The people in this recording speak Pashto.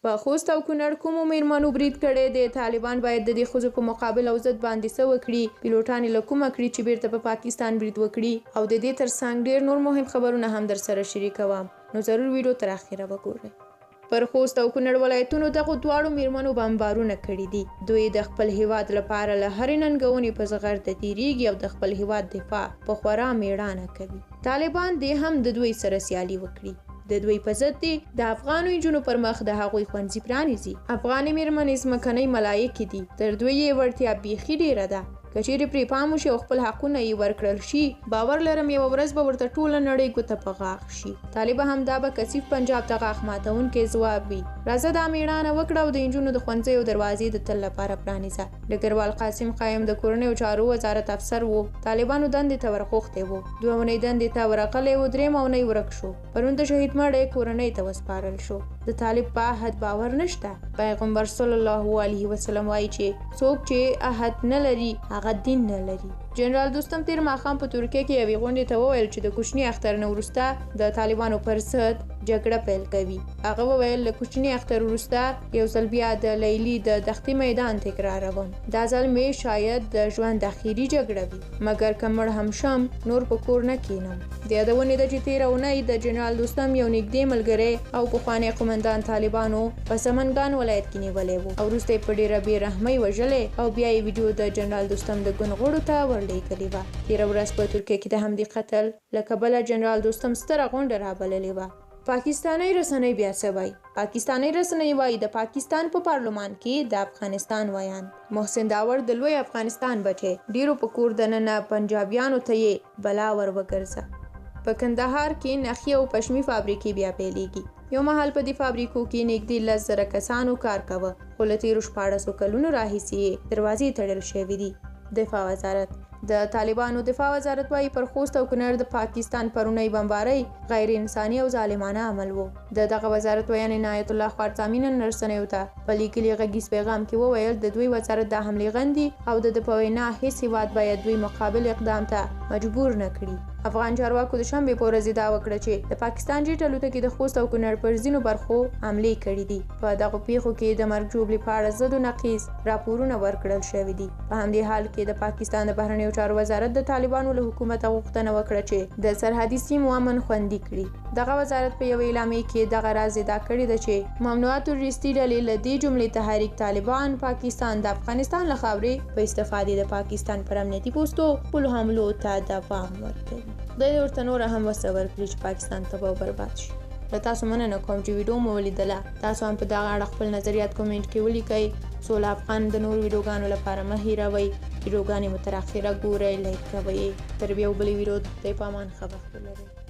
په خوست او کونړ کومو میرمنو برید کړی دی؟ طالبان باید د دې ښځو په مقابل او ضد باندې څه وکړي؟ پیلوټان یې له کومه کړي چې بیرته په پاکستان برید وکړي؟ او د دې ترڅنګ ډیر نور مهم خبرونه هم در سره شریکوم، نو ضرور ویډیو تر اخره وګورئ. پر خوست او کونړ ولایتونو دغو دواړو میرمنو بمبارونه کړي دي. دوی د خپل هیواد لپاره له هرې ننګونې په زغرده تیریږي او د خپل هیواد دفاع په خورا میړانه کوي. طالبان دې هم د دوی سره سیالي وکړي. د دوی په ضد دي د افغانو نجونو پر مخ د هغوی ښوونځي پرانیزي. افغانې میرمنې ځمکنۍ ملایکې دي، تر دوی یې وړتیا بیخي ډیره ده. که چیرې پرې پام وشي او خپل حقونه یې ورکړل شي، باور لرم یوه ورځ به ورته ټوله نړۍ ګوته په غاښ شي. طالبه همدا به کثیف پنجاب ته غاښ ماتونکی ځواب وي. راځه دا میړانه وکړه او د نجونو د ښوونځیو دروازې د تل لپاره پرانیزه. ډګروال قاسم قایم د کورنیو چارو وزارت افسر و. طالبانو دندې ته ورغوښتی و. 2 اونۍ دندې ته ورغلی و، 3 اونۍ ورک شو. پرون د شهید مړی کورنۍ ته وسپارل شو. د طالب په عهد باور نشته. پیغمبر صلی الله علیه وسلم وایي چې څوک چې عهد نه لري هغه دین نه لري. جنرال دوستم تیر ماښام په ترکیه کې یوې غونډې ته وویل چې د کوچني اختر نه وروسته د طالبانو پر ضد جګړه پیل کوي. هغه وویل له کوچني اختر وروسته یو ځل بیا د لیلي د دښتې میدان تکراروم. دا ځل مې شاید د ژوند اخیري جګړه وي، مګر که مړ هم شم نور په کور نه کینم. د یادونې ده چې تېره اونۍ د جنرال دوستم یو نږدې ملګری او پخوانی قومندان طالبانو په سمنګان ولایت کې نیولی و او وروسته یې په ډېره بې رحمۍ وژلی او بیا یې ویډیو د جنرال دوستم د ګوند غړو ته ورلیږلې وه. تېره ورځ په ترکیه کې د همدې قتل له کبله جنرال دوستم ستره غونډه رابللې وه. پاکستاني رسنۍ بیا څه وایي؟ پاکستاني رسنۍ وایي د پاکستان په پارلمان کې د افغانستان ویاند محسن داور د لوی افغانستان بچی ډیرو په کور دننه پنجابیانو ته یې بلا ور وګرځه. په کندهار کې نخي او پشمي فابریکې بیا پیلېږي. یو مهال په دې فابریکو کې نږدې 10,000 کسانو کار کوه، خو له تېرو 1400 کلونو راهیسې یې دروازې تړل شوې دي. دفاع وزارت د طالبانو دفاع وزارت وایي پر خوست او کونړ د پاکستان پرونی بمبارۍ غیر انساني او ظالمانه عمل و. د دغه وزارت ویان عنایت الله خوارزمي نن رسنیو ته په لیکلي غږیز پیغام کې وویل د دوی وزارت دا حملې غندي او د په وینا هیڅ هیواد باید دوی مقابل اقدام ته مجبور نه کړي. افغان چارواکو د شنبې په ورځ دا وکړه چې د پاکستان جیټ الوتکې د خوست او کونړ پر ځینو برخو حملې کړي دي. په دغو پیښو کې د مرګ ژوبلې په اړه ضد و نقیض راپورونه ورکړل شوي دي. په همدې حال کې د پاکستان د بهرنیو چارو وزارت د طالبانو له حکومته غوښتنه وکړه چې د سرحدي سیمو امن خوندي کړي. دغه وزارت په یوه اعلامیه کې دغه راز ادعا کړې ده چې ممنوعه تروریستي ډلې له دې جملې تحریک طالبان پاکستان د افغانستان له خاورې په استفادې د پاکستان پر امنیتي پوستو خپلو حملو ته دوام ورکوي. خدای دې ورته نوره هم وسه ورکړي چې پاکستان تباه او برباد شي. له تاسو مننه کوم چې ویډیو مو ولیدله. تاسو هم په دغه اړه خپل نظریات کومنټ کې ولیکئ. سوله افغان د نور ویډیوګانو لپاره مه هیروئ. ویډیوګانې مو تر اخره ګورئ، لایک کوئ. تر بیا یو بلې ویډیو ته په امان ښه وخت ولرئ.